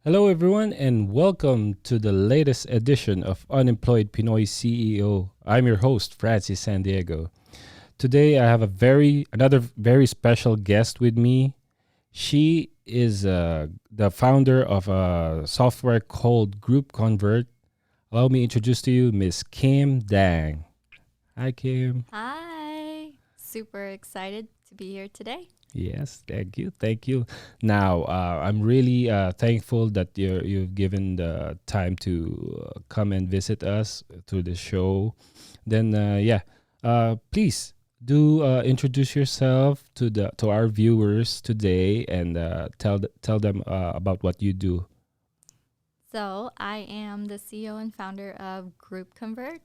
Hello, everyone, and welcome to the latest edition of Unemployed Pinoy CEO. I'm your host, Francis San Diego. Today, I have another very special guest with me. She is the founder of a software called Group Convert. Allow me to introduce to you Miss Kim Dang. Hi, Kim. Hi. Super excited to be here today. Yes, thank you, thank you. Now, I'm really thankful that you've given the time to come and visit us to the show. Then, please do introduce yourself to our viewers today and tell them about what you do. So, I am the CEO and founder of Group Convert.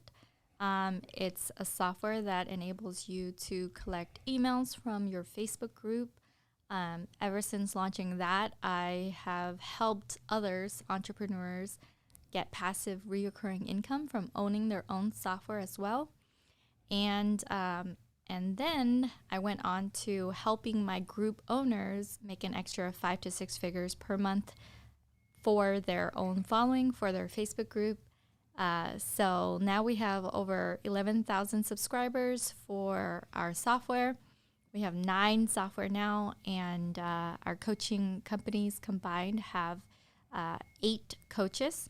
It's a software that enables you to collect emails from your Facebook group. Ever since launching that, I have helped others, entrepreneurs, get passive reoccurring income from owning their own software as well. And and then I went on to helping my group owners make an extra 5 to 6 figures per month for their own following, for their Facebook group. So now we have over 11,000 subscribers for our software. We have 9 software now, and our coaching companies combined have 8 coaches.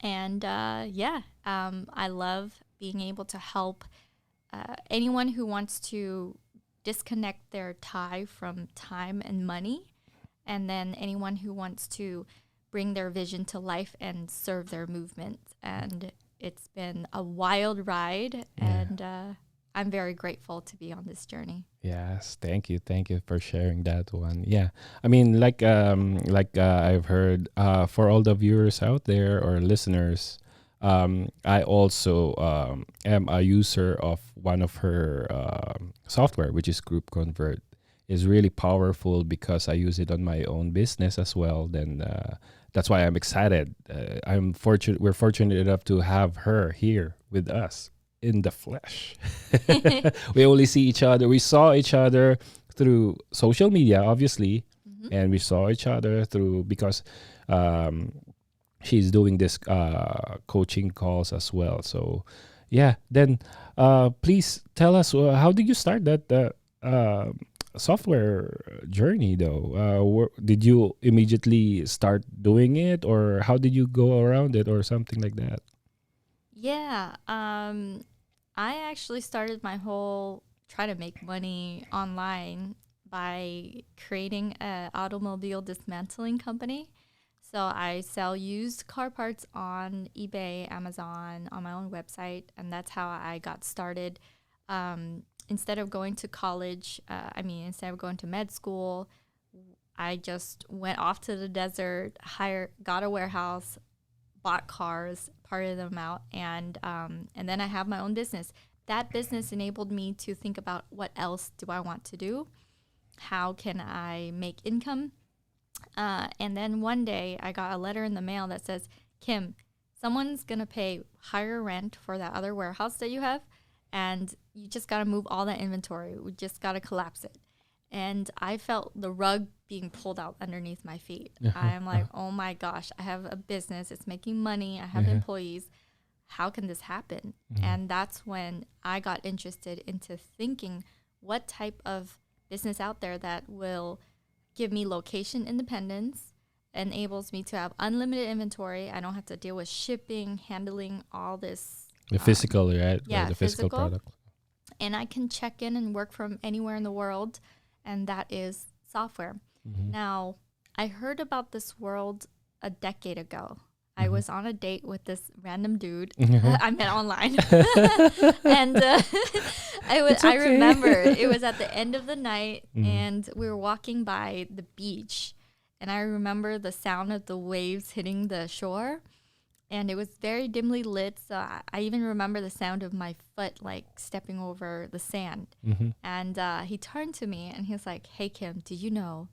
And I love being able to help anyone who wants to disconnect their tie from time and money, and then anyone who wants to bring their vision to life and serve their movement. And it's been a wild ride, and I'm very grateful to be on this journey. Yes, thank you for sharing that one. Yeah, I mean, I've heard for all the viewers out there or listeners, I also am a user of one of her software, which is Group Convert. Is really powerful because I use it on my own business as well. Then that's why I'm excited. I'm fortunate. We're fortunate enough to have her here with us in the flesh. We only see each other. We saw each other through social media, obviously, Mhm. and we saw each other through because um, she's doing this coaching calls as well. So, yeah. Then, please tell us how did you start that software journey, though? Did you immediately start doing it, or how did you go around it, or something like that? Yeah, I actually started my whole try to make money online by creating an automobile dismantling company. So I sell used car parts on eBay, Amazon, on my own website, and that's how I got started. Instead of going to college, instead of going to med school, I just went off to the desert, got a warehouse, bought cars, parted them out, and then I have my own business. That business enabled me to think about what else do I want to do? How can I make income? And then one day I got a letter in the mail that says, Kim, someone's going to pay higher rent for that other warehouse that you have, and you just got to move all that inventory. We just got to collapse it. And I felt the rug being pulled out underneath my feet. Uh-huh, I'm like, oh my gosh, I have a business. It's making money. I have uh-huh, employees. How can this happen? mhm. And that's when I got interested into thinking what type of business out there that will give me location independence, enables me to have unlimited inventory. I don't have to deal with shipping, handling all this. The physical, right? Yeah, The physical physical. product. And I can check in and work from anywhere in the world, and that is software. Mm-hmm. Now, I heard about this world a decade ago. I Mm-hmm. was on a date with this random dude Mm-hmm. I met online, and It's I okay. remember it was at the end of the night, Mm-hmm. and we were walking by the beach, and I remember the sound of the waves hitting the shore, and it was very dimly lit. So I even remember the sound of my foot like stepping over the sand. Mm-hmm. And he turned to me and he was like, "Hey Kim, do you know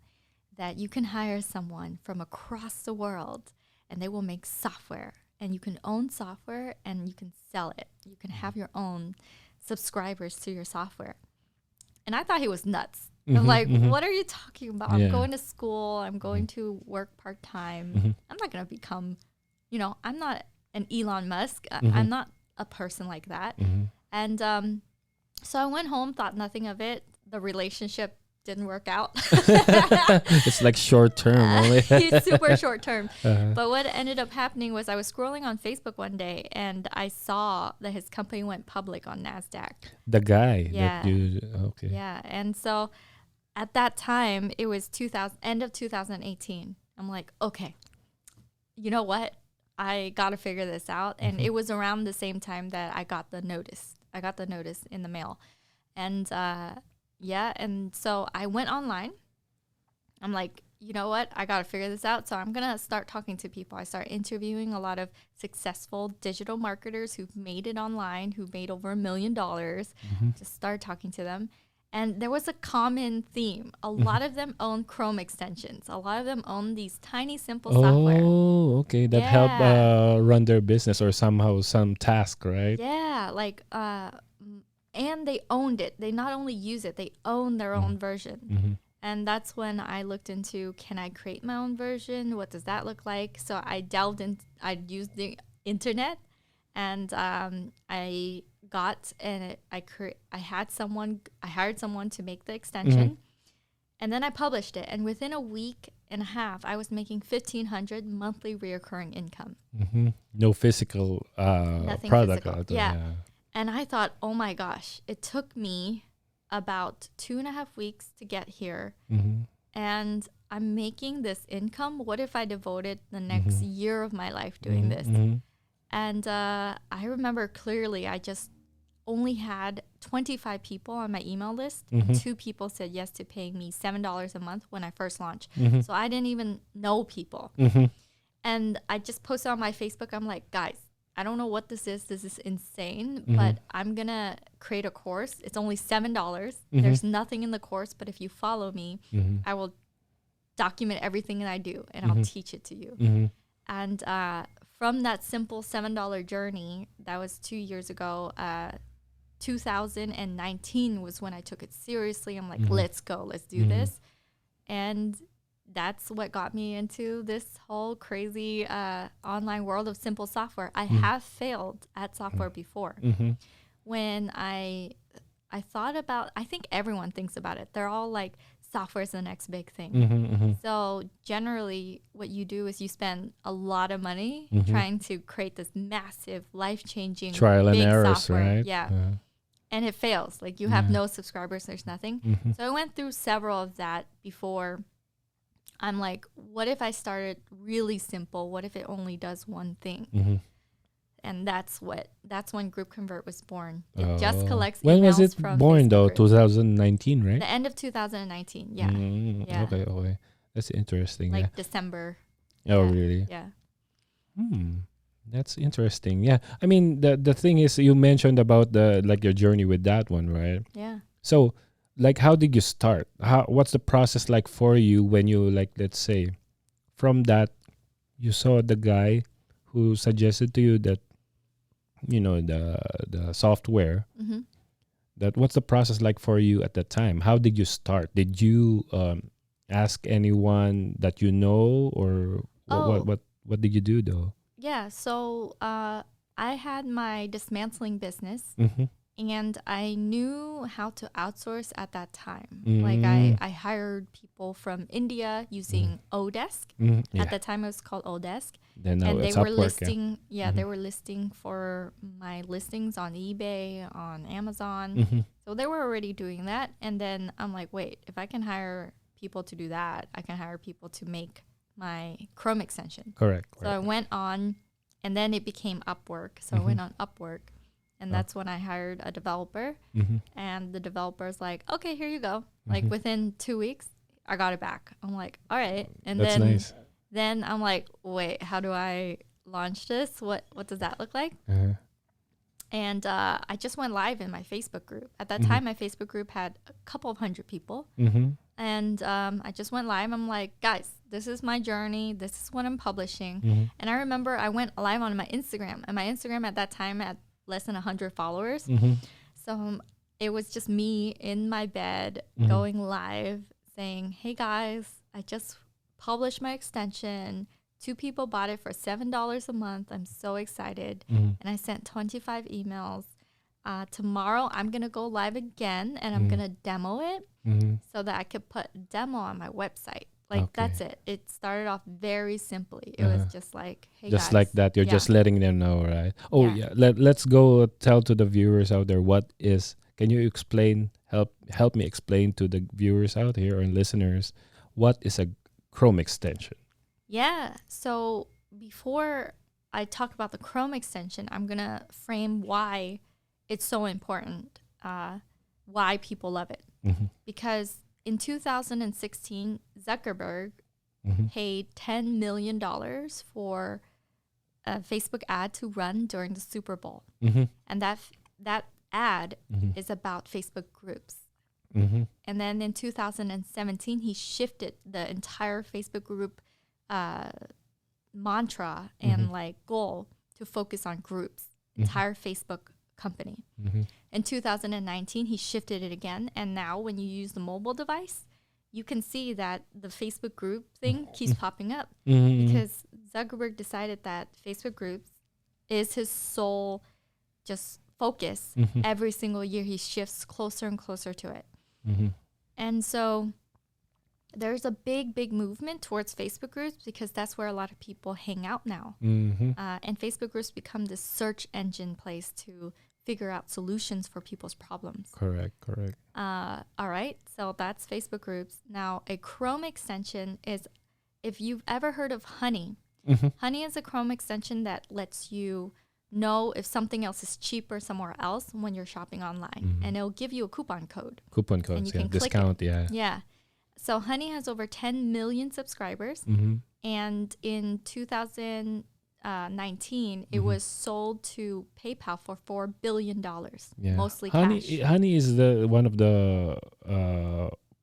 that you can hire someone from across the world and they will make software, and you can own software and you can sell it. You can have your own subscribers to your software." And I thought he was nuts. I'm Mhm. like, Mhm. what are you talking about? I'm Yeah. going to school. I'm going Mhm. to work part time. Mhm. I'm not going to become, I'm not an Elon Musk. Mhm. I'm not a person like that. Mhm. And so I went home, thought nothing of it. The relationship didn't work out. It's like short term only. It's super short term. Uh-huh. But what ended up happening was I was scrolling on Facebook one day and I saw that his company went public on NASDAQ. The guy that Yeah. you okay. Yeah. And so at that time, it was end of 2018. I'm like, okay, you know what? I got to figure this out. And Mhm. it was around the same time that I got the notice. I got the notice in the mail. And yeah, and so I went online. I'm like, you know what? I got to figure this out. So I'm going to start talking to people. I start interviewing a lot of successful digital marketers who've made it online, who made over $1 million. Mhm. Just start talking to them. And there was a common theme. A Mhm. lot of them own Chrome extensions. A lot of them own these tiny, simple software. Oh, okay. That help Yeah. run their business or somehow some task, right? Yeah. Like, and they owned it. They not only use it, they own their Mhm. own version. Mhm. And that's when I looked into, can I create my own version? What does that look like? So I delved in, I used the internet and I got, and I hired someone to make the Mhm. extension and then I published it. And within a week and a half, I was making 1,500 monthly reoccurring income. Mhm. No physical Nothing product physical. out there. Yeah. Yeah. And I thought, oh my gosh, it took me about 2.5 weeks to get here. Mhm. And I'm making this income. What if I devoted the next Mhm. year of my life doing Mhm. this? Mhm. And I remember clearly, I just only had 25 people on my email list, and Mhm. 2 people said yes to paying me $7 a month when I first launched. Mhm. So I didn't even know people. Mhm. And I just posted on my Facebook, I'm like, guys, I don't know what this is. This is insane, Mhm. but I'm going to create a course. It's only $7. Mhm. There's nothing in the course, but if you follow me, Mhm. I will document everything that I do and I'll Mhm. teach it to you. Mhm. And from that simple $7 journey, that was 2 years ago, 2019 was when I took it seriously. I'm like, Mhm. let's go, let's do Mhm. this. And that's what got me into this whole crazy online world of simple software. I Mhm. have failed at software before. Mhm. When I thought about, I think everyone thinks about it. They're all like, software is the next big thing. Mhm. Mhm. So generally what you do is you spend a lot of money Mhm. trying to create this massive, life-changing, Trial and big errors, software. right? Yeah. And it fails. Like you have Yeah. no subscribers, there's nothing. Mhm. So I went through several of that before. I'm like, what if I started really simple? What if it only does one thing? Mhm. And that's when Group Convert was born. It just Oh. collects When was emails it from born Facebook though? groups. 2019, right? The end of 2019. Yeah. Mm, Yeah. okay, okay. That's interesting. Yeah. Like December. Oh, Yeah. really? Yeah. That's interesting. Yeah. I mean, the thing is, you mentioned about the like your journey with that one, right? Yeah. So, like, how did you start? What's the process like for you when you like, let's say, from that you saw the guy who suggested to you that the software. Mm-hmm. That what's the process like for you at that time? How did you start? Did you ask anyone that you know, or what? What? Oh, What? What did you do though? yeah. So I had my dismantling business Mm-hmm. and I knew how to outsource at that time. Like Mm-hmm. I hired people from India using Odesk. Mm-hmm. At Yeah. the time it was called Odesk. Then now And they it's were Upwork. Yeah. listing, Mm-hmm. they were listing for my listings on eBay, on Amazon. Mm-hmm. So they were already doing that. And then I'm like, wait, if I can hire people to do that, I can hire people to make my Chrome extension. Correct. So I went on, and then it became Upwork. So I went on Upwork, and that's when I hired a developer. Mm-hmm. And the developer's like, okay, here you go. Like within 2 weeks, I got it back. I'm like, all right. And That's then nice. then I'm like, wait, how do I launch this? What does that look like? Uh-huh. And I just went live in my Facebook group. At that time, my Facebook group had a couple of hundred people. Mm-hmm. And I just went live. I'm like, guys, this is my journey. This is what I'm publishing. Mm-hmm. And I remember I went live on my Instagram. And my Instagram at that time had less than 100 followers. Mm-hmm. So it was just me in my bed going live saying, hey guys, I just published my extension. 2 people bought it for $7 a month. I'm so excited. And I sent 25 emails. Tomorrow I'm going to go live again and I'm going to demo it so that I could put a demo on my website. Like, that's it. It started off very simply. It was just like, hey just guys. like that. You're just letting them know, right? Oh, Yeah. Let's go tell to the viewers out there can you explain, help me explain to the viewers out here and listeners, what is a Chrome extension? Yeah. So before I talk about the Chrome extension, I'm going to frame why it's so important, why people love it. Because in 2016, Zuckerberg paid $10 million for a Facebook ad to run during the Super Bowl. And that ad is about Facebook groups. And then in 2017, he shifted the entire Facebook group mantra and like goal to focus on groups, entire Facebook company. In 2019, he shifted it again. And now when you use the mobile device, you can see that the Facebook group thing keeps popping up because Zuckerberg decided that Facebook groups is his sole just focus. Every single year, he shifts closer and closer to it. And so there's a big movement towards Facebook groups because that's where a lot of people hang out now. And Facebook groups become this search engine place to figure out solutions for people's problems. Correct. All right, so that's Facebook groups. Now, a Chrome extension is, if you've ever heard of Honey, Honey is a Chrome extension that lets you know if something else is cheaper somewhere else when you're shopping online. And it'll give you a coupon code. Coupon codes, discount, Yeah. So Honey has over 10 million subscribers. And in 2019, it was sold to PayPal for $4 billion, mostly cash. Honey is one of the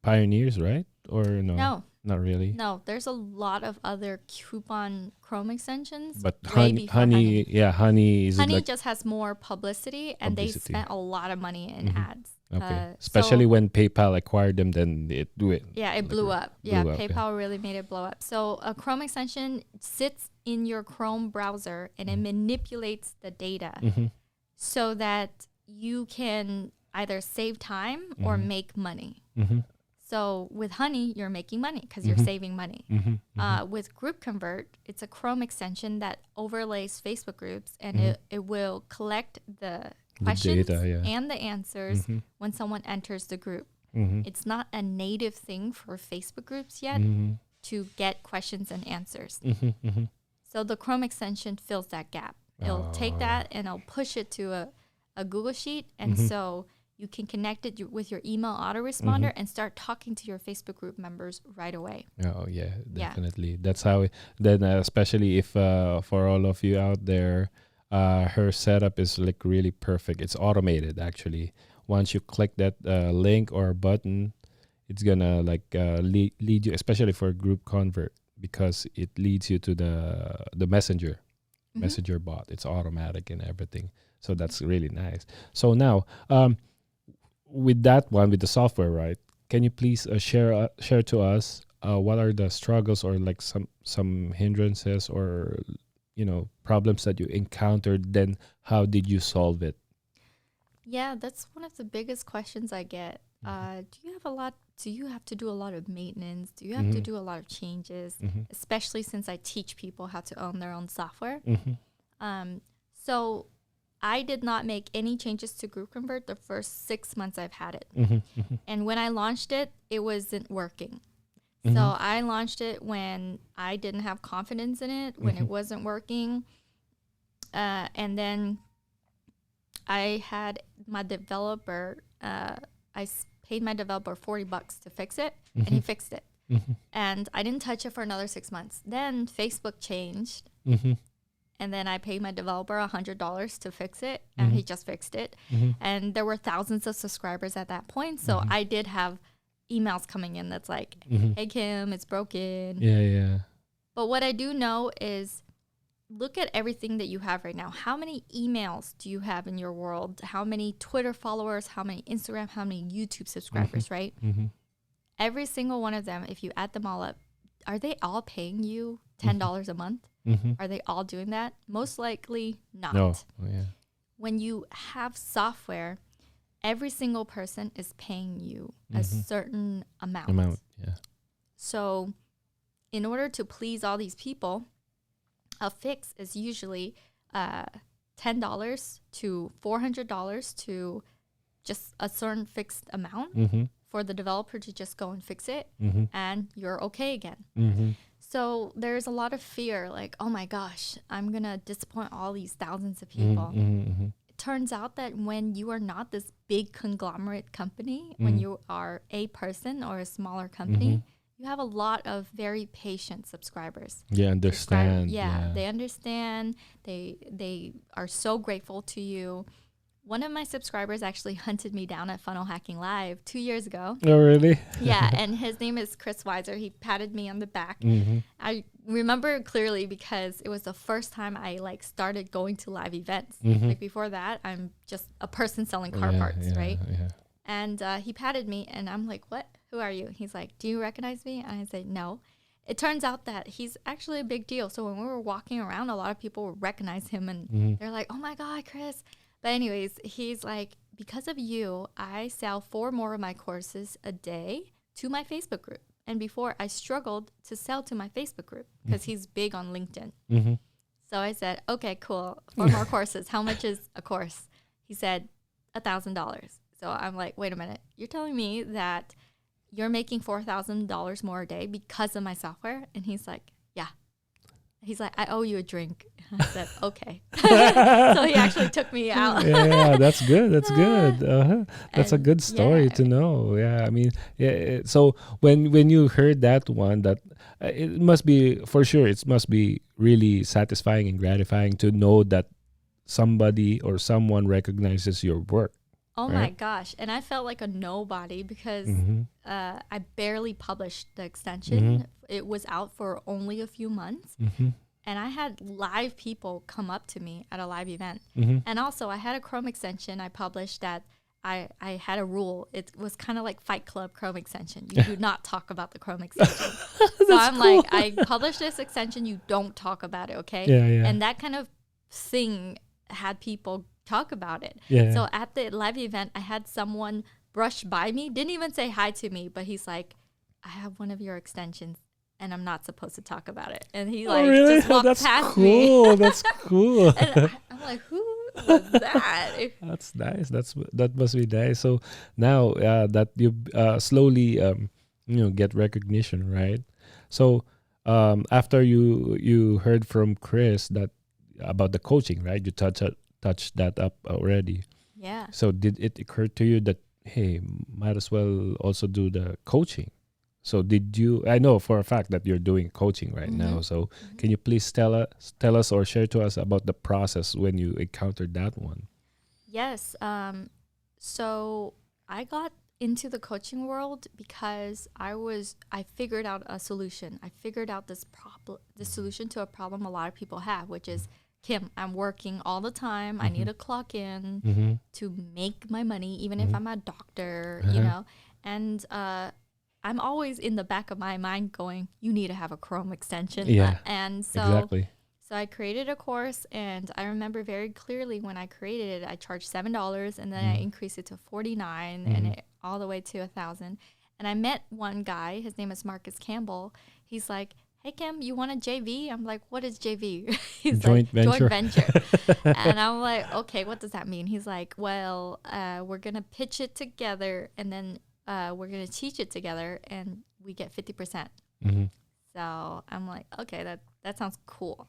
pioneers, right? Or no? No. Not really. No, there's a lot of other coupon Chrome extensions. But Honey is Honey like just has more publicity, and they spent a lot of money in ads. Okay. Especially when PayPal acquired them, then it blew up. Yeah, PayPal really made it blow up. So a Chrome extension sits in your Chrome browser and it manipulates the data so that you can either save time or make money. So with Honey, you're making money because you're saving money. With Group Convert, it's a Chrome extension that overlays Facebook groups, and it will collect the questions data, and the answers when someone enters the group. It's not a native thing for Facebook groups yet to get questions and answers. So the Chrome extension fills that gap. It'll take that and it'll push it to a Google Sheet, and so you can connect it with your email autoresponder and start talking to your Facebook group members right away. Oh, yeah, definitely. That's how especially if for all of you out there, her setup is like really perfect. It's automated, actually. Once you click that link or button, it's gonna like lead you, especially for Group Convert, because it leads you to the messenger bot. It's automatic and everything. So that's really nice. So now, with that one, with the software, right? Can you please share to us what are the struggles or like some hindrances or problems that you encountered? Then how did you solve it? Yeah, that's one of the biggest questions I get. Do you have to do a lot of maintenance? Do you have to do a lot of changes? Especially since I teach people how to own their own software. So I did not make any changes to Group Convert the first 6 months I've had it. And when I launched it, it wasn't working. So I launched it when I didn't have confidence in it, when it wasn't working. And then I had my developer, paid my developer $40 to fix it, and he fixed it. And I didn't touch it for another 6 months. Then Facebook changed. And then I paid my developer $100 to fix it, and he just fixed it. And there were thousands of subscribers at that point. So I did have emails coming in that's like, hey, Kim, it's broken. Yeah. But what I do know is look at everything that you have right now. How many emails do you have in your world? How many Twitter followers? How many Instagram? How many YouTube subscribers, right? Mm-hmm. Every single one of them, if you add them all up, are they all paying you $10 a month? Mm-hmm. Are they all doing that? Most likely not. No. Oh, yeah. When you have software, every single person is paying you a Mm-hmm. certain amount. Yeah. So in order to please all these people, a fix is usually $10 to $400 to just a certain fixed amount Mm-hmm. for the developer to just go and fix it, Mm-hmm. and you're okay again. Mm-hmm. So there's a lot of fear, like, oh my gosh, I'm going to disappoint all these thousands of people. Mm-hmm. It turns out that when you are not this big conglomerate company, when you are a person or a smaller company, you have a lot of very patient subscribers. Yeah, understand. Yeah, they understand. They are so grateful to you. One of my subscribers actually hunted me down at Funnel Hacking Live 2 years ago. Oh, really? Yeah, and his name is Chris Weiser. He patted me on the back. Mm-hmm. I remember it clearly because it was the first time I started going to live events. Mm-hmm. Like before that, I'm just a person selling car parts, right? Yeah. And he patted me, and I'm like, "What? Who are you?" He's like, "Do you recognize me?" And I say, "No." It turns out that he's actually a big deal. So when we were walking around, a lot of people would recognize him, and they're like, "Oh my God, Chris!" But anyways, he's like, "Because of you, I sell 4 more of my courses a day to my Facebook group." And before, I struggled to sell to my Facebook group because he's big on LinkedIn. Mm-hmm. So I said, "Okay, cool. 4 more courses. How much is a course?" He said, $1,000. So I'm like, wait a minute. You're telling me that you're making $4,000 more a day because of my software? And he's like, yeah. He's like, I owe you a drink. I said, okay. So he actually took me out. Yeah, that's good. That's good. That's a And good story yeah. to know. Yeah, I mean, yeah. So when you heard that one, that it must be for sure. It must be really satisfying and gratifying to know that somebody or someone recognizes your work. Oh Right. my gosh. And I felt like a nobody because Mm-hmm. I barely published the extension. It was out for only a few months. Mm-hmm. And I had live people come up to me at a live event. Mm-hmm. And also, I had a Chrome extension I published that I had a rule. It was kind of like Fight Club Chrome extension. You do not talk about the Chrome extension. So I'm like, I published this extension. You don't talk about it, okay? Yeah. And that kind of thing had people talk about it. Yeah. So at the live event, I had someone brush by me, didn't even say hi to me, but he's like, I have one of your extensions and I'm not supposed to talk about it. And he like really? just walked That's past cool. me. That's cool. And I'm like, who was that? That's nice. That must be nice. So now that you slowly get recognition, right? So after you heard from Chris that about the coaching, right? You touched that up already. Yeah. So did it occur to you that hey, might as well also do the coaching? So did you? I know for a fact that you're doing coaching right now. So can you please tell us or share to us about the process when you encountered that one? Yes. So I got into the coaching world because I figured out a solution. I figured out this solution to a problem a lot of people have, which is, Kim, I'm working all the time. I need to clock in to make my money, even if I'm a doctor, you know. And I'm always in the back of my mind going, you need to have a Chrome extension. Yeah, and so exactly. So I created a course, and I remember very clearly when I created it, I charged $7, and then I increased it to $49, and it all the way to $1,000. And I met one guy. His name is Marcus Campbell. He's like, "Hey Kim, you want a JV?" I'm like, "What is JV?" He's Joint like, venture. "Joint venture." And I'm like, "Okay, what does that mean?" He's like, "Well, we're gonna pitch it together, and then we're gonna teach it together, and we get 50%." So I'm like, "Okay, that sounds cool."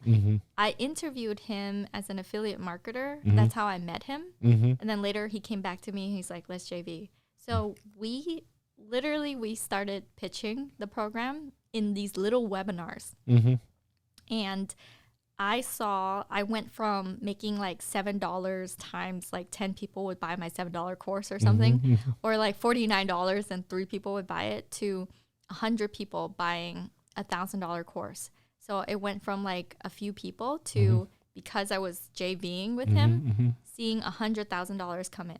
I interviewed him as an affiliate marketer. That's how I met him. And then later he came back to me. He's like, "Let's JV." So we started pitching the program in these little webinars. And I went from making like $7 times like 10 people would buy my $7 course or something, or like $49 and 3 people would buy it, to 100 people buying $1,000 course. So So it went from like a few people to, because I was JVing with Mm-hmm. him, Mm-hmm. seeing $100,000 come in.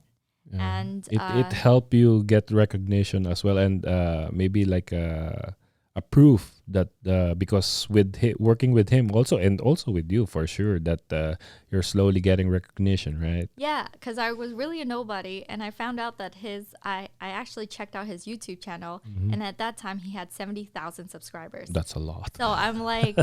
Yeah. And It helped you get recognition as well, and maybe like a proof that because with working with him also, and also with you for sure, that you're slowly getting recognition, right? yeah, because I was really a nobody, and I found out that I actually checked out his YouTube channel, Mm-hmm. and at that time he had 70,000 subscribers. That's a lot. So I'm like,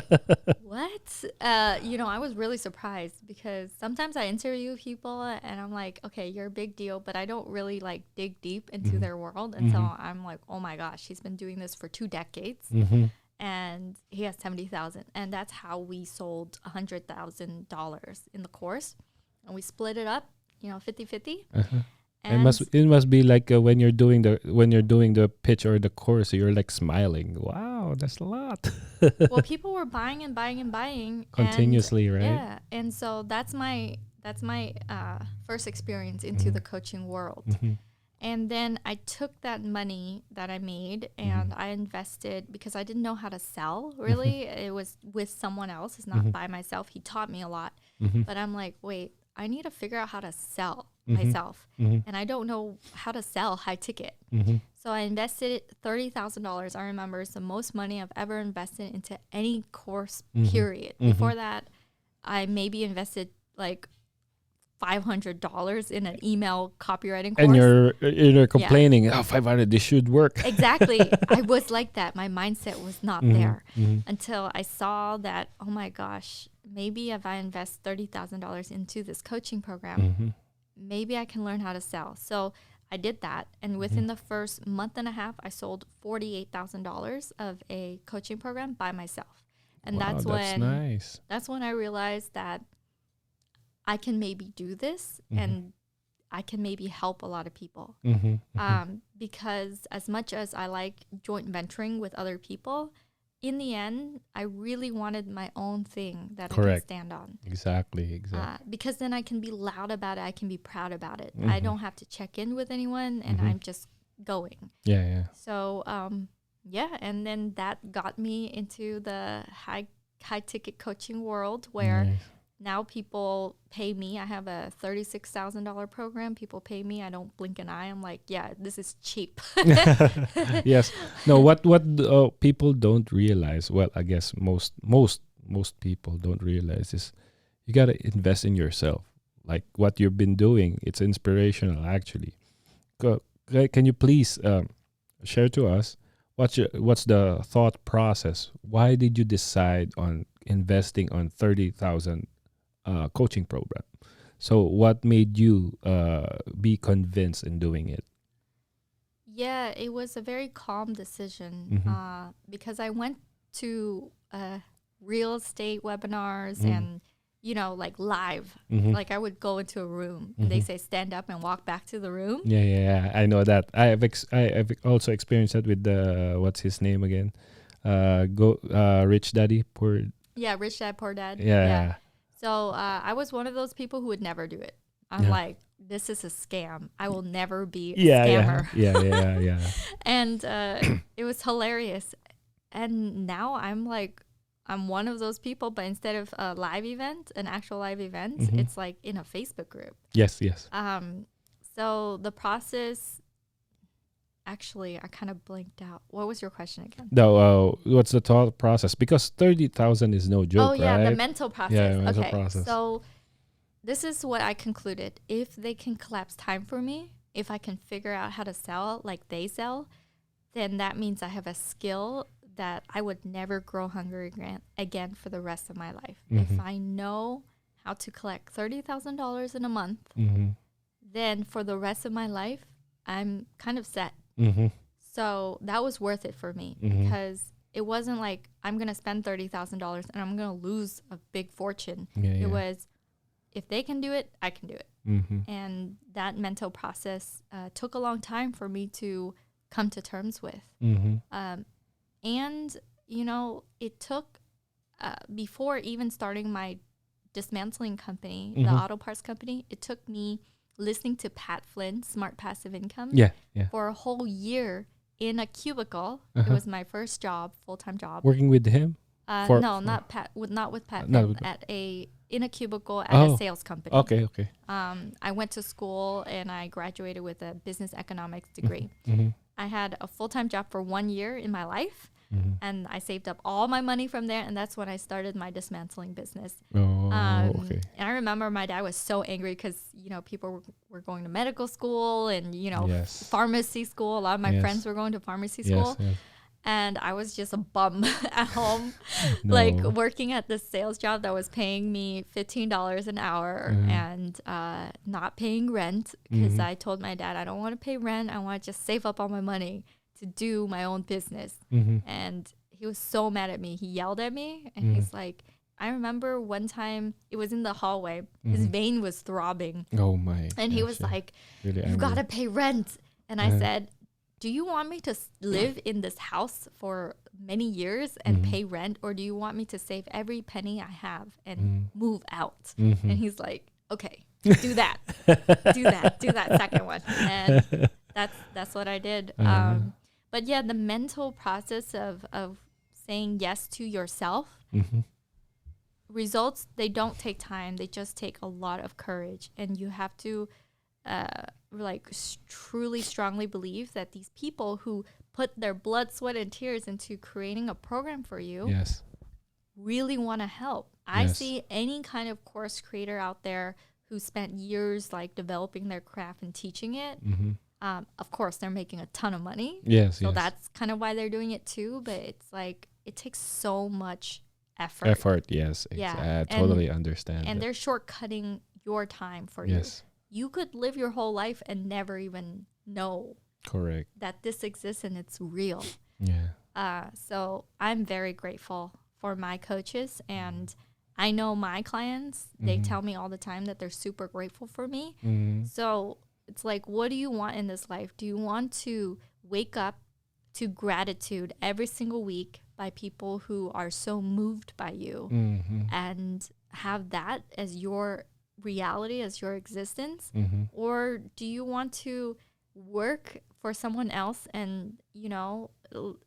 what? I was really surprised because sometimes I interview people and I'm like, okay, you're a big deal, but I don't really like dig deep into Mm-hmm. their world. And so I'm like, oh my gosh, he's been doing this for 2 decades Mm-hmm. and he has 70,000. And that's how we sold $100,000 in the course. And we split it up, 50-50. Uh-huh. And It must be like when you're doing the pitch or the course, you're like smiling. Wow, that's a lot. well, people were buying and buying and buying Continuously, and, right? yeah, and so that's my first experience into the coaching world. Mm-hmm. And then I took that money that I made and I invested because I didn't know how to sell really. It was with someone else, it's not by myself. He taught me a lot, but I'm like, wait, I need to figure out how to sell myself, and I don't know how to sell high ticket. So I invested $30,000. I remember it's the most money I've ever invested into any course, period. Before that, I maybe invested like $500 in an email copywriting course. And you're complaining, 500, this should work. Exactly. I was like that. My mindset was not there until I saw that, oh my gosh, maybe if I invest $30,000 into this coaching program, maybe I can learn how to sell. So I did that. And within the first month and a half, I sold $48,000 of a coaching program by myself. And Wow, that's nice. that's when I realized that I can maybe do this and I can maybe help a lot of people. Because as much as I like joint venturing with other people, in the end, I really wanted my own thing that I can stand on. Exactly. Because then I can be loud about it. I can be proud about it. I don't have to check in with anyone and I'm just going. Yeah. So, and then that got me into the high ticket coaching world where Nice. now people pay me. I have a $36,000 program. People pay me. I don't blink an eye. I'm like, yeah, this is cheap. Yes. No, what people don't realize, well, I guess most people don't realize is you got to invest in yourself. Like what you've been doing, it's inspirational actually. Can you please share to us what's the thought process? Why did you decide on investing on 30,000 coaching program? So what made you be convinced in doing it? Yeah, it was a very calm decision because I went to real estate webinars and like live. Like I would go into a room and they say stand up and walk back to the room. Yeah. I know that. I've also experienced that with the what's his name again? Rich Daddy Poor. Yeah, Rich Dad Poor Dad. Yeah. So I was one of those people who would never do it. I'm like, this is a scam. I will never be a scammer. Yeah. And it was hilarious. And now I'm one of those people, but instead of a live event, an actual live event, it's like in a Facebook group. Yes. So the process, actually, I kind of blanked out. What was your question again? No, what's the thought process? Because 30,000 is no joke, right? Oh, yeah, the mental process. Yeah, mental okay, process. So this is what I concluded. If they can collapse time for me, if I can figure out how to sell like they sell, then that means I have a skill that I would never grow hungry again for the rest of my life. If I know how to collect $30,000 in a month, then for the rest of my life, I'm kind of set. So that was worth it for me because it wasn't like I'm going to spend $30,000 and I'm going to lose a big fortune. It was, if they can do it, I can do it. And that mental process took a long time for me to come to terms with. And, it took, before even starting my dismantling company, the auto parts company, it took me listening to Pat Flynn, Smart Passive Income, for a whole year in a cubicle. It was my first job, full-time job. Working with him? For No, for not with Pat no. Penn. In a cubicle at a Oh, sales company. okay, okay. I went to school and I graduated with a business economics degree. Mm-hmm. I had a full-time job for 1 year in my life, Mm-hmm. and I saved up all my money from there, and that's when I started my dismantling business. Oh, okay. And I remember my dad was so angry because, people were going to medical school and, Yes. pharmacy school. A lot of my friends Yes. were going to pharmacy Yes. school. Yes. And I was just a bum at home, like No. working at this sales job that was paying me $15 an hour Mm-hmm. and not paying rent because Mm-hmm. I told my dad I don't want to pay rent. I want to just save up all my money to do my own business. Mm-hmm. And he was so mad at me. He yelled at me and Mm-hmm. he's like, I remember one time it was in the hallway. His Mm-hmm. vein was throbbing. Oh my And he gosh. was Yeah. like, Really you got angry. to pay rent. And I Uh-huh. said, do you want me to live in this house for many years and Mm-hmm. pay rent? Or do you want me to save every penny I have and Mm-hmm. move out? Mm-hmm. And he's like, okay, do that. Do that second one. And that's what I did. Uh-huh. But yeah, the mental process of saying yes to yourself, Mm-hmm. results, they don't take time. They just take a lot of courage. And you have to truly strongly believe that these people who put their blood, sweat, and tears into creating a program for you Yes. really want to help. I Yes. see any kind of course creator out there who spent years like developing their craft and teaching it. Mm-hmm. Of course, they're making a ton of money. Yes. So Yes. that's kind of why they're doing it too. But it's like, it takes so much effort. Effort. Yes. Yeah. I totally understand. And that. they're shortcutting your time for you. Yes. You could live your whole life and never even know Correct. that this exists and it's real. Yeah. So I'm very grateful for my coaches, and I know my clients, they Mhm. tell me all the time that they're super grateful for me. Mm-hmm. So it's like, what do you want in this life? Do you want to wake up to gratitude every single week by people who are so moved by you Mm-hmm. and have that as your reality, as your existence? Mm-hmm. Or do you want to work for someone else and,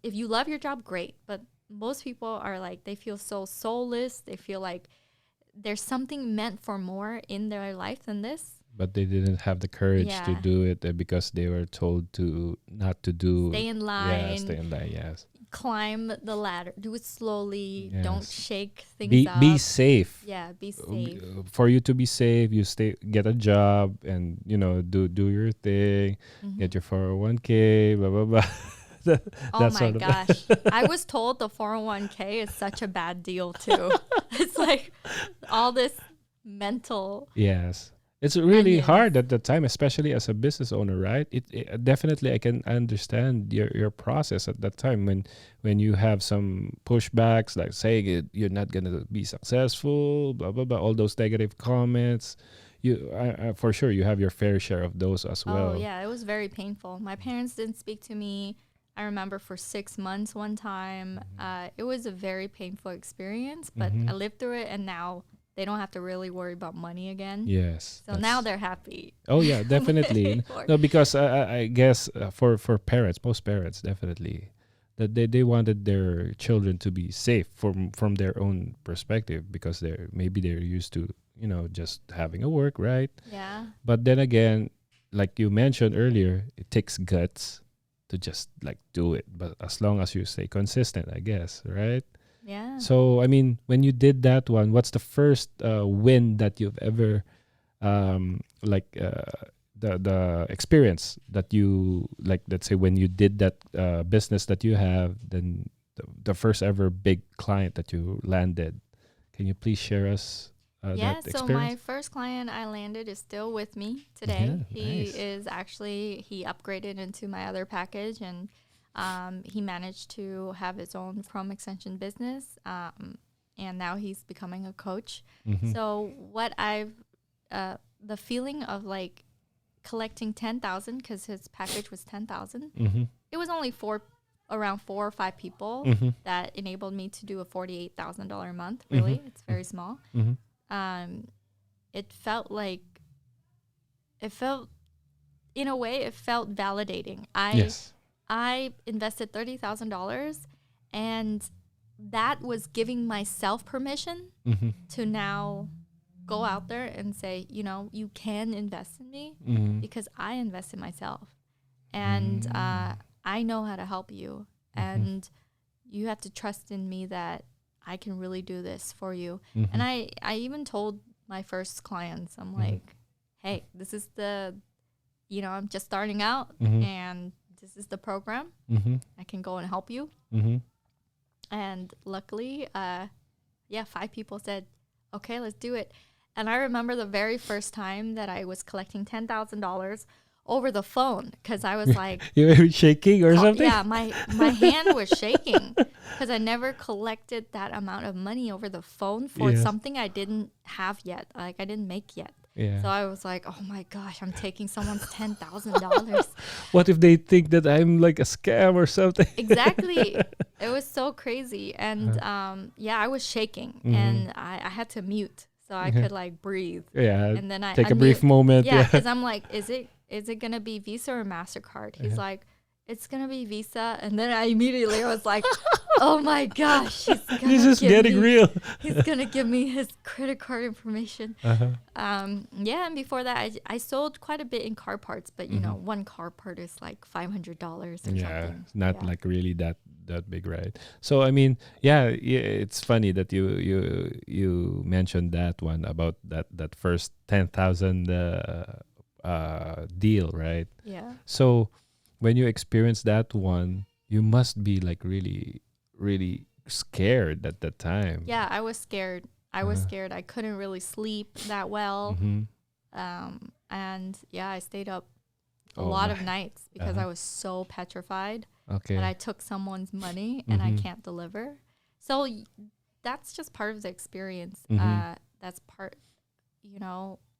if you love your job, great. But most people are like, they feel so soulless. They feel like there's something meant for more in their life than this. But they didn't have the courage to Yeah. do it because they were told to not to do. Stay in Yeah, line, stay in line. Yes. climb the ladder, do it slowly. Don't Yes. shake things Be up. safe. Yeah, be safe. For you to be safe, you get a job and do your thing, get Mhm. your 401k, blah blah blah. That- Oh that my sort of- gosh. I was told the 401k is such a bad deal too. It's like all this mental. Yes. It's really Onions. hard at the time, especially as a business owner, right? It definitely I can understand your process at that time when you have some pushbacks like saying you're not gonna be successful, blah blah blah, all those negative comments. For sure you have your fair share of those as well. Oh yeah, it was very painful. My parents didn't speak to me. I remember for 6 months one time. It was a very painful experience, but Mhm. I lived through it, and now they don't have to really worry about money again. Yes. So now they're happy. Oh yeah, definitely. For- No, because I guess for parents, most parents definitely that they wanted their children to be safe from their own perspective because they're used to just having a work, right? Yeah. But then again, like you mentioned earlier, it takes guts to just like do it. But as long as you stay consistent, I guess, right? Yeah. So I mean, when you did that one, what's the first win that you've ever the experience that you like? Let's say when you did that business that you have, then the first ever big client that you landed. Can you please share us Yeah, that so my experience? first client I landed is still with me today. Yeah, He nice. is actually, he upgraded into my other package, and he managed to have his own Chrome extension business. And now he's becoming a coach. Mhm. So the feeling of like collecting 10,000, because his package was 10,000. Mhm. It was only around 4 or 5 people Mhm. that enabled me to do a $48,000 a month. Really, it's very small. Mhm. It felt in a way, it felt validating. Yes. I invested $30,000, and that was giving myself permission Mm-hmm. to now go out there and say, you know, you can invest in me Mm-hmm. because I invest in myself. And I know how to help you. And you have to trust in me that I can really do this for you. Mm-hmm. And I even told my first clients, I'm like, hey, this is I'm just starting out and this is the program. Mm-hmm. I can go and help you. Mm-hmm. And luckily, 5 people said, okay, let's do it. And I remember the very first time that I was collecting $10,000 over the phone because I was like, You were shaking or something? yeah, my hand was shaking because I never collected that amount of money over the phone for Yes. something I didn't have yet, like I didn't make yet. Yeah. So I was like, oh my gosh, I'm taking someone's $10,000. What if they think that I'm like a scam or something? Exactly. It was so crazy. And I was shaking and I had to mute so I could like breathe. Yeah. And then I take a brief moment. Yeah, because I'm like, is it gonna be Visa or MasterCard? He's like, it's gonna be Visa. And then I immediately was like, oh my gosh, This is getting real. He's gonna give me his credit card information. And before that, I sold quite a bit in car parts, but you know, one car part is like $500 or something. Not like really that big, right? So I mean, it's funny that you mentioned that one about that first 10,000 deal, right? Yeah. So when you experience that one, you must be like really, really scared at that time. Yeah, I was scared. I was scared. I couldn't really sleep that well. And I stayed up a lot of nights because I was so petrified that I took someone's money and I can't deliver. So that's just part of the experience. That's part,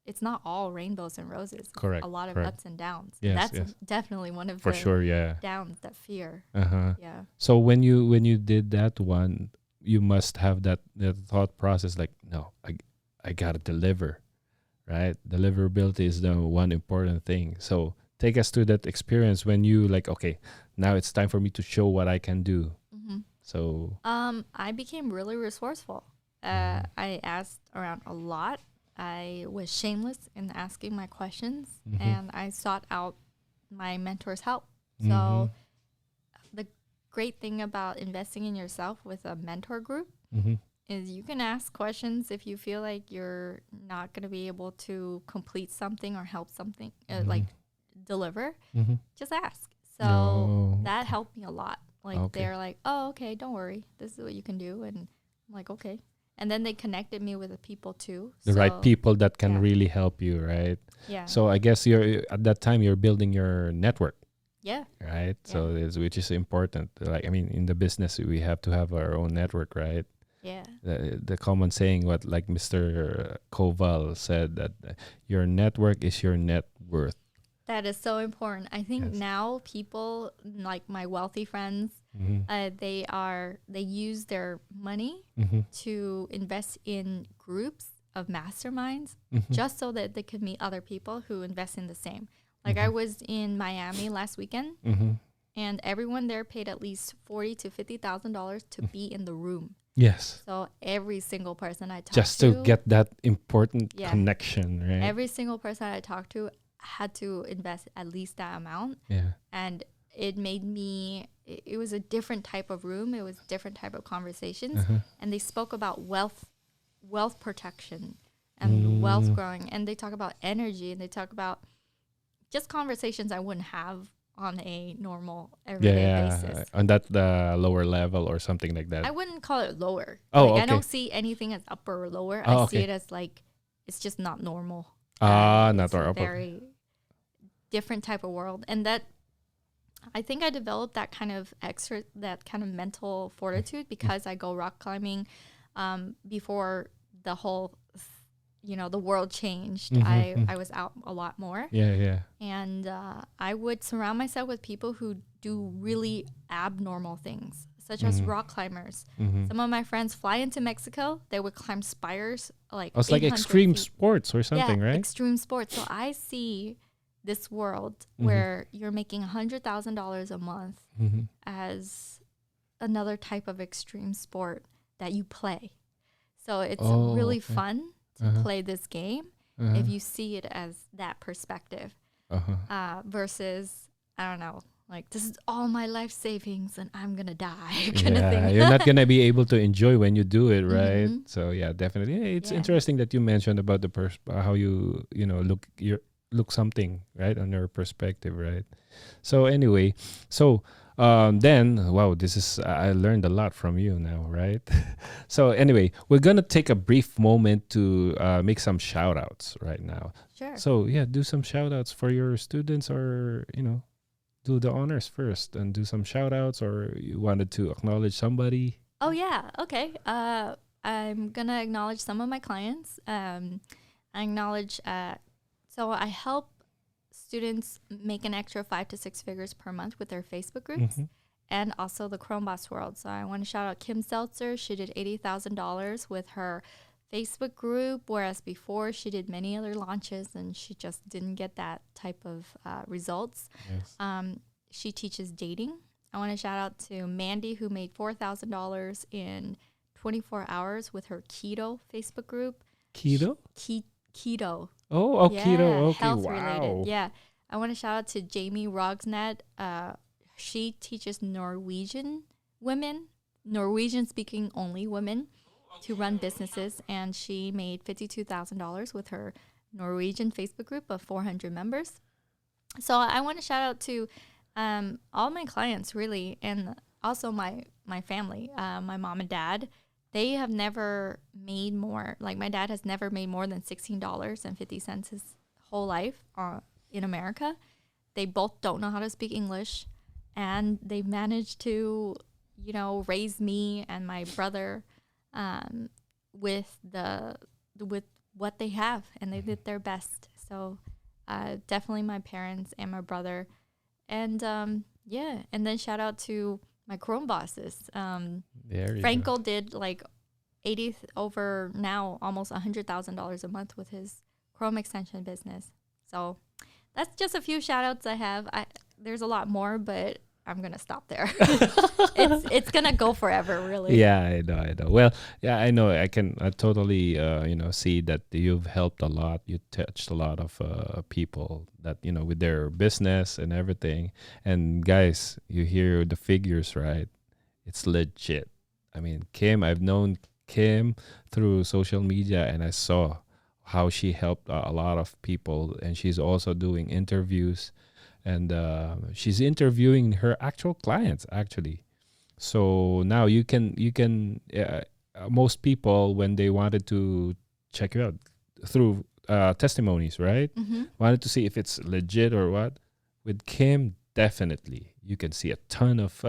it's not all rainbows and roses. Correct. A lot of ups and downs. Yes, That's definitely one of for the sure. Yeah. downs, that fear. Yeah. So when you did that one, you must have that thought process like, no, I gotta deliver, right? Deliverability is the one important thing. So take us to that experience when you like, okay, now it's time for me to show what I can do. So I became really resourceful. I asked around a lot. I was shameless in asking my questions, and I sought out my mentor's help. So the great thing about investing in yourself with a mentor group is you can ask questions if you feel like you're not going to be able to complete something or help something, like deliver. Just ask. So that helped me a lot. Like they're like, oh, okay, don't worry. This is what you can do. And I'm like, okay. And then they connected me with the people too. The right people that can really help you, right? Yeah. So I guess you're at that time you're building your network. Yeah. Right. Yeah. So which is important. Like, I mean, in the business, we have to have our own network, right? Yeah. The common saying, what like Mr. Koval said, that your network is your net worth. That is so important. I think now people like my wealthy friends, they use their money to invest in groups of masterminds just so that they could meet other people who invest in the same. Like I was in Miami last weekend, and everyone there paid at least $40,000 to $50,000 to be in the room. Yes. So every single person I talked just to get that important Yeah. connection, right? every single person I talked to had to invest at least that amount. Yeah. And it made me, it was a different type of room. It was different type of conversations. And they spoke about wealth protection and wealth growing. And they talk about energy, and they talk about just conversations I wouldn't have on a normal everyday basis. On that lower level or something like that. I wouldn't call it lower. Oh, like, okay. I don't see anything as upper or lower. Oh, I see okay. it as like, it's just not normal. Not it's or a upper. very different type of world. And that, I think I developed that kind of mental fortitude because I go rock climbing before the whole, the world changed. I was out a lot more. Yeah. And I would surround myself with people who do really abnormal things, such as rock climbers. Some of my friends fly into Mexico. They would climb spires like It's like 800 extreme feet. sports or something, Yeah, right? extreme sports. So I see this world where you're making $100,000 a month as another type of extreme sport that you play. So it's Oh, really okay. fun to Uh-huh. play this game if Uh-huh. you see it as that perspective Uh-huh. versus, I don't know, like this is all my life savings and I'm going to die kind of Yeah, thing. you're not gonna be able to enjoy when you do it, right? Mm-hmm. So yeah, definitely. Yeah, it's Yeah. interesting that you mentioned about the how you know look something right on your perspective, right? So anyway, so then wow, this is I learned a lot from you now, right? So anyway, we're gonna take a brief moment to make some shout outs right now. Sure. So yeah, do some shout outs for your students or do the honors first and do some shout outs or you wanted to acknowledge somebody. Oh, yeah. Okay. I'm going to acknowledge some of my clients. I acknowledge, so I help students make an extra 5 to 6 figures per month with their Facebook groups Mm-hmm. and also the Chrome Boss World. So I want to shout out Kim Seltzer. She did $80,000 with her Facebook group, whereas before she did many other launches and she just didn't get that type of results. Yes. She teaches dating. I want to shout out to Mandy, who made $4,000 in 24 hours with her keto Facebook group. Keto? Keto. Oh, Yeah, keto. Okay, health related. wow. Yeah. I want to shout out to Jamie Rogsnett. She teaches Norwegian women, Norwegian speaking only women, to run businesses. And she made $52,000 with her Norwegian Facebook group of 400 members. So I want to shout out to all my clients, really, and also my family, my mom and dad. They have never made more. Like my dad has never made more than $16.50 his whole life in America. They both don't know how to speak English, and they've managed to, raise me and my brother um, with with what they have, and they did their best. So definitely my parents and my brother, and yeah, and then shout out to my Chrome bosses. There you go. Franco did like 80 over now almost $100,000 a month with his Chrome extension business. So that's just a few shout outs I have. There's a lot more, but I'm gonna stop there. It's gonna go forever, really. Yeah, I know, I know. Well, yeah, I know. I can totally, see that you've helped a lot. You touched a lot of people that with their business and everything. And guys, you hear the figures, right? It's legit. I mean, Kim, I've known Kim through social media, and I saw how she helped a lot of people, and she's also doing interviews, and she's interviewing her actual clients actually. So now most people when they wanted to check you out through testimonies, right? Mm-hmm. Wanted to see if it's legit or what. With Kim, definitely you can see a ton of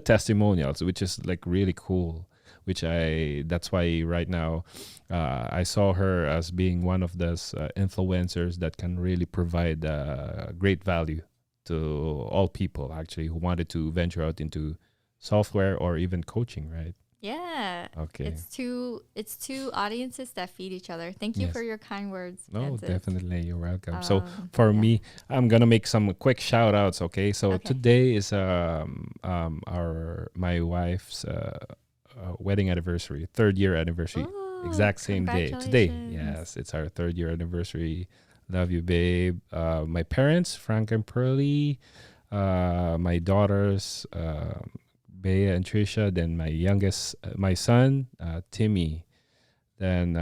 testimonials, which is like really cool. Which that's why right now I saw her as being one of those influencers that can really provide great value to all people actually who wanted to venture out into software or even coaching, right? Yeah, Okay. it's two audiences that feed each other. Thank you for Yes. your kind words, No, Francis. definitely. You're welcome. So for Yeah. me, I'm gonna make some quick shout outs. Okay. So Okay. today is our my wife's wedding anniversary, 3rd year anniversary. Oh, Exact same day. Today. congratulations. Yes, it's our 3rd year anniversary. Love you, babe. My parents, Frank and Pearlie, my daughters, Bea and Trisha, then my youngest, my son, Timmy, then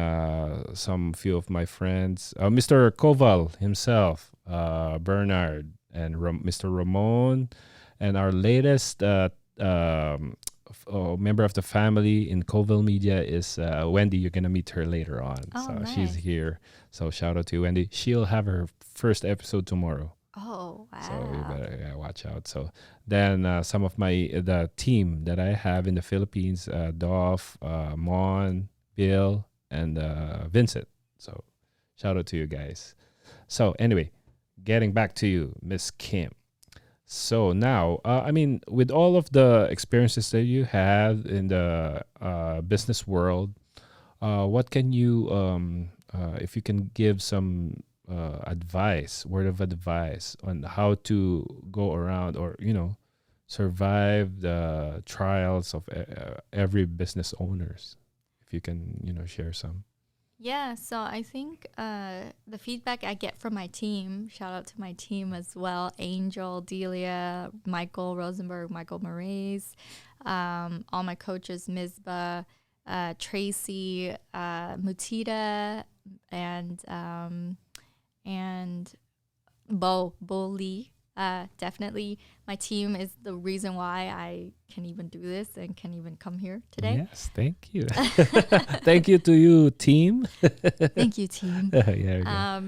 some few of my friends, Mr. Koval himself, Bernard, and Mr. Ramon, and our latest member of the family in Koval Media is Wendy. You're gonna meet her later on, Oh, so she's nice. here. So shout out to Wendy. She'll have her first episode tomorrow. Oh, So you wow. better watch out. So then some of the team that I have in the Philippines, Dolph, Mon, Bill, and Vincent. So shout out to you guys. So anyway, getting back to you, Miss Kim. So now, I mean, with all of the experiences that you had in the business world, what can you, if you can give some word of advice on how to go around or, survive the trials of every business owners? If you can, share some. Yeah, so I think the feedback I get from my team, shout out to my team as well, Angel, Delia, Michael Rosenberg, Michael Moraes, all my coaches, Mizba, Tracy, Mutita, and Bo Lee. Definitely, my team is the reason why I can even do this and can even come here today. Yes, thank you. Thank you to you, team. Thank you, team. Yeah, there you go.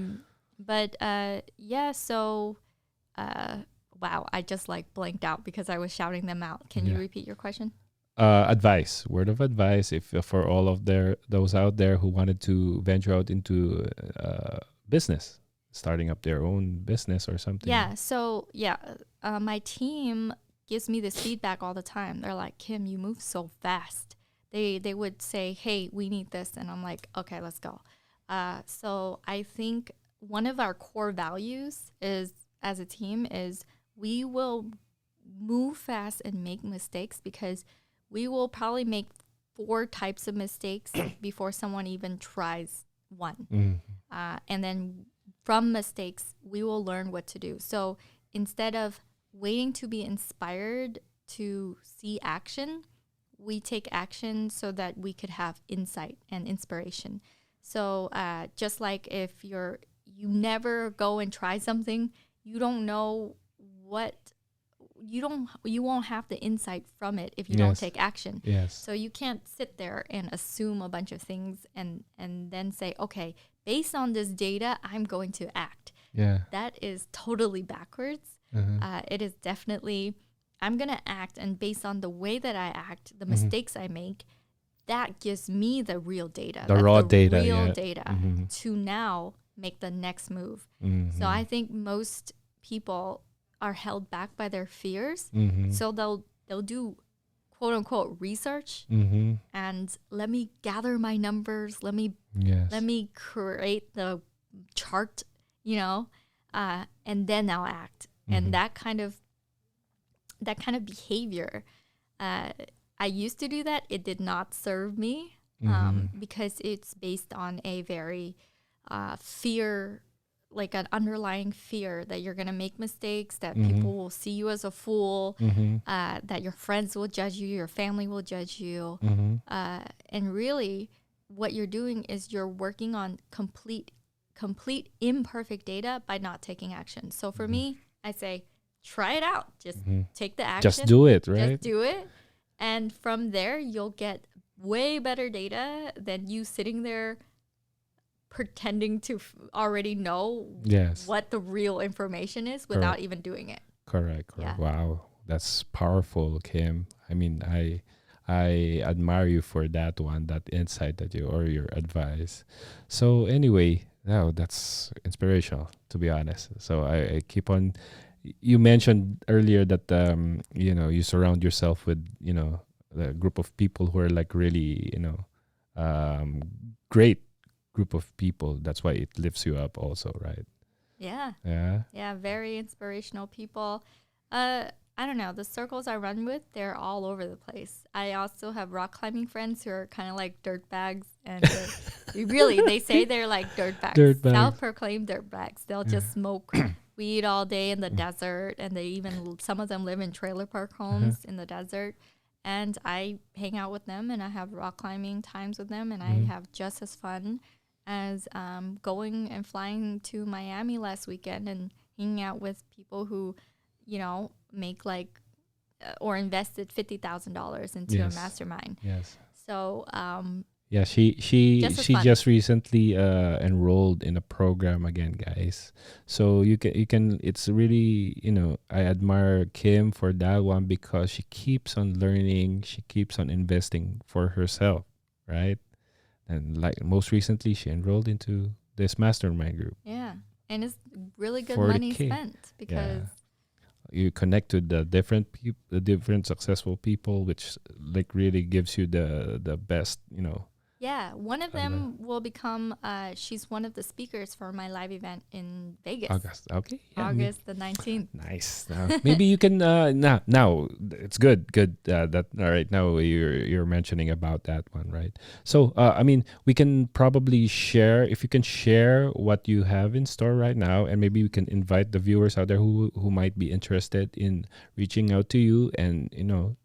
But yeah, so wow, I just like blanked out because I was shouting them out. Can you Yeah. repeat your question? Advice, word of advice, if for all of those out there who wanted to venture out into business, starting up their own business or something. Yeah, so yeah, my team gives me this feedback all the time. They're like, Kim, you move so fast. They would say, hey, we need this, and I'm like, okay, let's go. So I think one of our core values is as a team is we will move fast and make mistakes because we will probably make 4 types of mistakes before someone even tries one. And then from mistakes, we will learn what to do. So instead of waiting to be inspired to see action, we take action so that we could have insight and inspiration. So just like if you never go and try something, you don't know what you won't have the insight from it if you don't take action. Yes. So you can't sit there and assume a bunch of things and then say, okay, based on this data, I'm going to act. Yeah. That is totally backwards. It is definitely, I'm going to act, and based on the way that I act, the mistakes I make, that gives me the real data. The raw data. Real data to now make the next move. So I think most people are held back by their fears. So they'll do quote unquote research and let me gather my numbers. Let me create the chart, and then I'll act. And that kind of behavior, I used to do that. It did not serve me because it's based on a very fear, like an underlying fear that you're going to make mistakes, that people will see you as a fool, that your friends will judge you, your family will judge you. And really what you're doing is you're working on complete imperfect data by not taking action. So for me, I say, try it out. Just take the action. Just do it, right? Just do it. And from there, you'll get way better data than you sitting there pretending to already know what the real information is without even doing it. Correct. Yeah. Wow, that's powerful, Kim. I mean, I admire you for that one, that insight that or your advice. So anyway, now that's inspirational, to be honest. So I keep on. You mentioned earlier that you surround yourself with the group of people who are like really great group of people. That's why it lifts you up also, right? Yeah, Very inspirational people. I don't know, the circles I run with, they're all over the place. I also have rock climbing friends who are kind of like dirt bags, and really, they say they're like dirt bags. Self-proclaimed dirt bags. They'll just smoke weed all day in the desert, and some of them live in trailer park homes in the desert. And I hang out with them, and I have rock climbing times with them, and I have just as fun as going and flying to Miami last weekend and hanging out with people who, make or invested $50,000 into a mastermind. Yes. So she just recently enrolled in a program again, guys. So you can it's really, I admire Kim for that one because she keeps on learning, she keeps on investing for herself, right? And like most recently she enrolled into this mastermind group. Yeah. And it's really good money 40K. spent because you connect with the different successful people, which like really gives you the best Yeah, one of I love them will become. She's one of the speakers for my live event in Vegas, August. Okay, yeah, August the 19th. nice. Maybe you can now it's good that all right now you're mentioning about that one, right? So I mean we can probably share if you can share what you have in store right now, and maybe we can invite the viewers out there who might be interested in reaching out to you and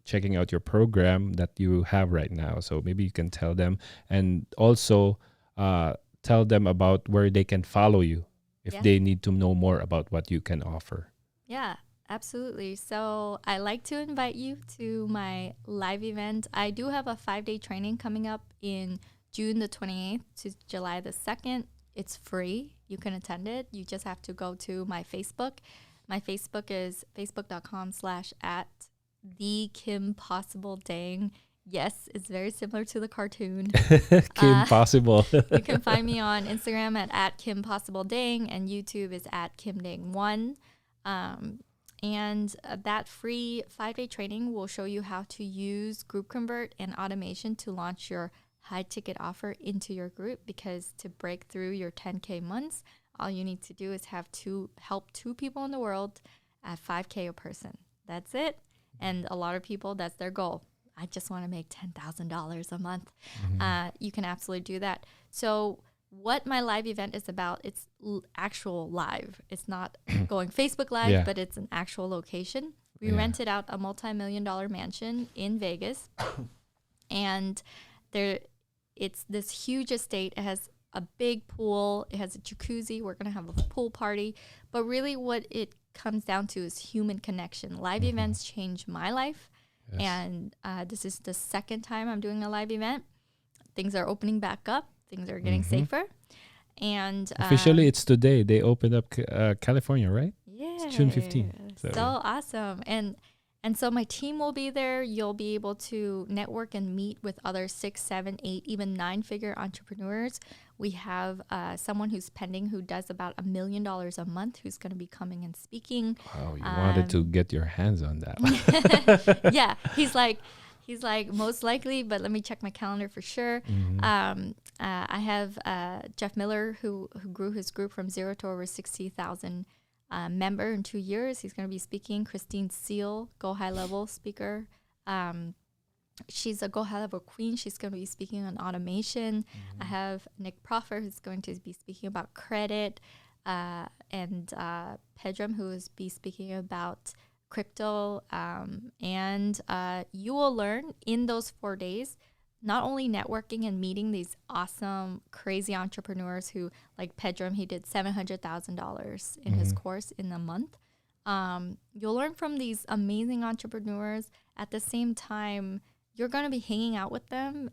checking out your program that you have right now. So maybe you can tell them, and also uh, tell them about where they can follow you if Yeah. they need to know more about what you can offer. Yeah, absolutely. So I like to invite you to my live event. I do have a 5-day training coming up in June the 28th to July the 2nd. It's free. You can attend it. You just have to go to my Facebook. My Facebook is facebook.com/at the Kim Possible Dang. Yes, it's very similar to the cartoon. Kim Possible. You can find me on Instagram at Kim Possible Dang, and YouTube is at Kim Dang 1. And that free 5-day training will show you how to use Group Convert and automation to launch your high ticket offer into your group, because to break through your 10K months, all you need to do is help two people in the world at 5K a person. That's it. And a lot of people, that's their goal. I just want to make $10,000 a month. You can absolutely do that. So what my live event is about, it's actual live. It's not going Facebook Live, Yeah. but it's an actual location. We Yeah. rented out a multi-million-dollar mansion in Vegas, and it's this huge estate. It has a big pool. It has a jacuzzi. We're going to have a pool party. But really what it comes down to is human connection. Live events change my life. Yes. And this is the second time I'm doing a live event. Things are opening back up. Things are getting safer. And Officially, it's today. They opened up California, right? yeah, It's June 15th. so awesome. And so my team will be there. You'll be able to network and meet with other 6, 7, 8, even 9-figure entrepreneurs. We have someone who's pending who does about $1 million a month who's going to be coming and speaking. Wow, you wanted to get your hands on that. Yeah, he's like most likely, but let me check my calendar for sure. I have Jeff Miller who grew his group from 0 to over 60,000 member in 2 years. He's going to be speaking. Christine Seal, Go High Level speaker. She's a Go High Level queen. She's going to be speaking on automation. I have Nick Proffer, who's going to be speaking about credit, and Pedram, who will be speaking about crypto. And you will learn in those 4 days, not only networking and meeting these awesome, crazy entrepreneurs who, like Pedram, he did $700,000 in his course in a month. You'll learn from these amazing entrepreneurs. At the same time, you're going to be hanging out with them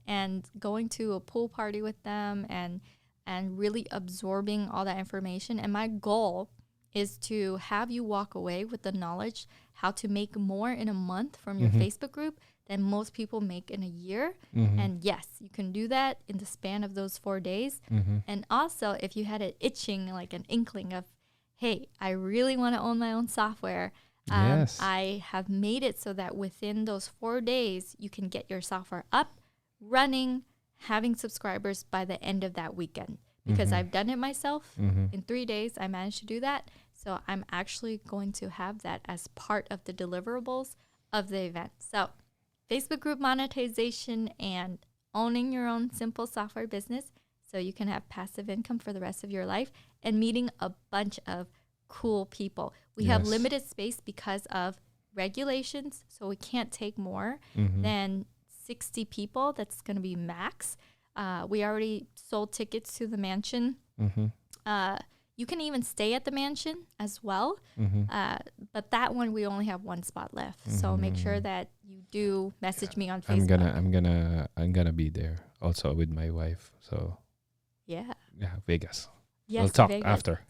and going to a pool party with them and really absorbing all that information. And my goal is to have you walk away with the knowledge how to make more in a month from your Facebook group than most people make in a year. And yes, you can do that in the span of those 4 days. And also, if you had it itching, like an inkling of, hey, I really want to own my own software, Yes. I have made it so that within those 4 days, you can get your software up, running, having subscribers by the end of that weekend. Because I've done it myself. In 3 days, I managed to do that. So I'm actually going to have that as part of the deliverables of the event. So Facebook group monetization and owning your own simple software business so you can have passive income for the rest of your life, and meeting a bunch of cool people. We have Yes. limited space because of regulations, so we can't take more than 60 people. That's going to be max. We already sold tickets to the mansion. You can even stay at the mansion as well. But that one, we only have one spot left. So make sure that you do message me on Facebook. I'm gonna be there also with my wife. So Yeah. Vegas. Yes, We'll talk Vegas. after.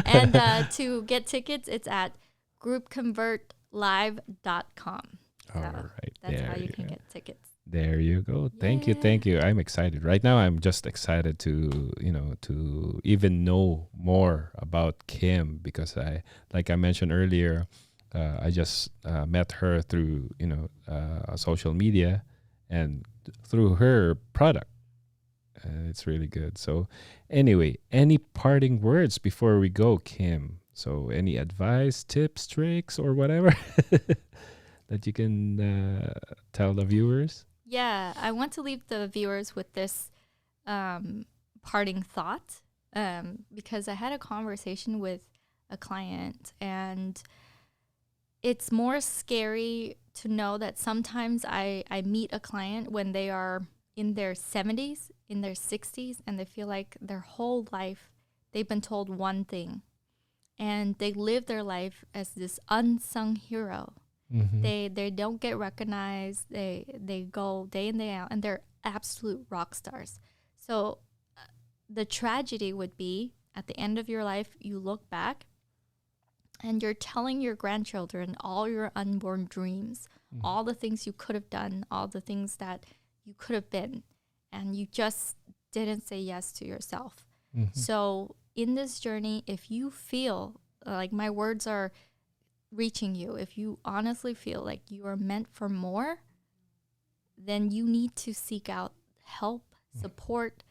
And to get tickets, it's at groupconvertlive.com. So All right. that's how there you can go. get tickets. There you go. Thank you. Thank you. I'm excited. Right now I'm just excited to, to even know more about Kim, because like I mentioned earlier, I just met her through, social media, and through her product. It's really good. So, anyway, any parting words before we go, Kim? So, any advice, tips, tricks, or whatever that you can tell the viewers? Yeah, I want to leave the viewers with this parting thought because I had a conversation with a client, and it's more scary to know that sometimes I meet a client when they are in their 70s, in their 60s, and they feel like their whole life they've been told one thing, and they live their life as this unsung hero. Mm-hmm. They don't get recognized. They go day in day out, and they're absolute rock stars. So the tragedy would be at the end of your life, you look back and you're telling your grandchildren all your unborn dreams, all the things you could have done, all the things that you could have been, and you just didn't say yes to yourself. Mm-hmm. So in this journey, if you feel like my words are reaching you, if you honestly feel like you are meant for more, then you need to seek out help, support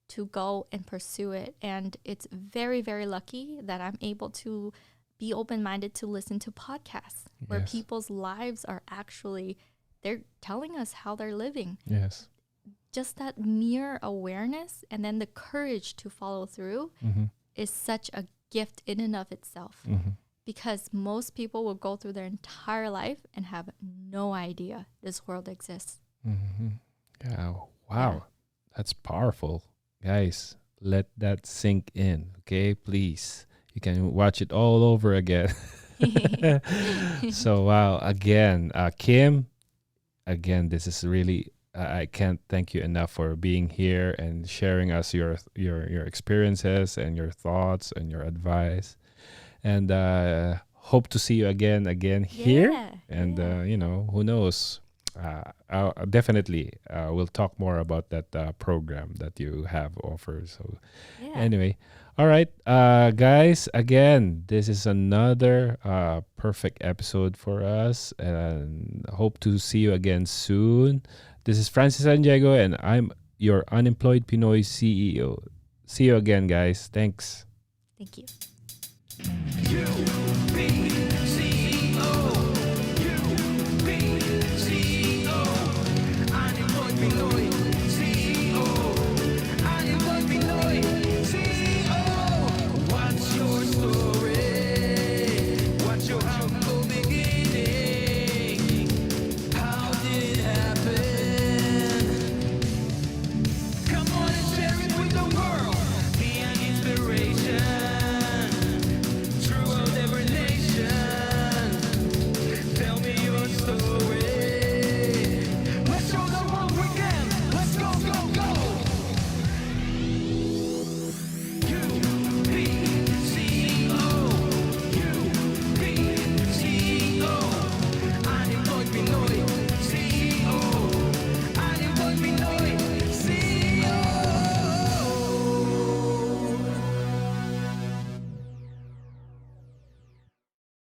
to go and pursue it. And it's very, very lucky that I'm able to be open-minded to listen to podcasts where Yes. people's lives are actually, they're telling us how they're living. Yes. Just that mere awareness and then the courage to follow through Mm-hmm. is such a gift in and of itself. Mm-hmm. Because most people will go through their entire life and have no idea this world exists. Mm-hmm. Yeah. Wow. Yeah. That's powerful. Guys, let that sink in, okay? Please. You can watch it all over again. So, wow. Again, Kim, again, this is really, I can't thank you enough for being here and sharing us your experiences and your thoughts and your advice. And hope to see you again here. Yeah, And yeah. who knows, definitely we'll talk more about that program that you have offered. So Yeah. anyway, all right, guys, again, this is another perfect episode for us, and hope to see you again soon. This is Francis Santiago, and I'm your unemployed Pinoy CEO. See you again, guys. Thanks. Thank you. UPCEO.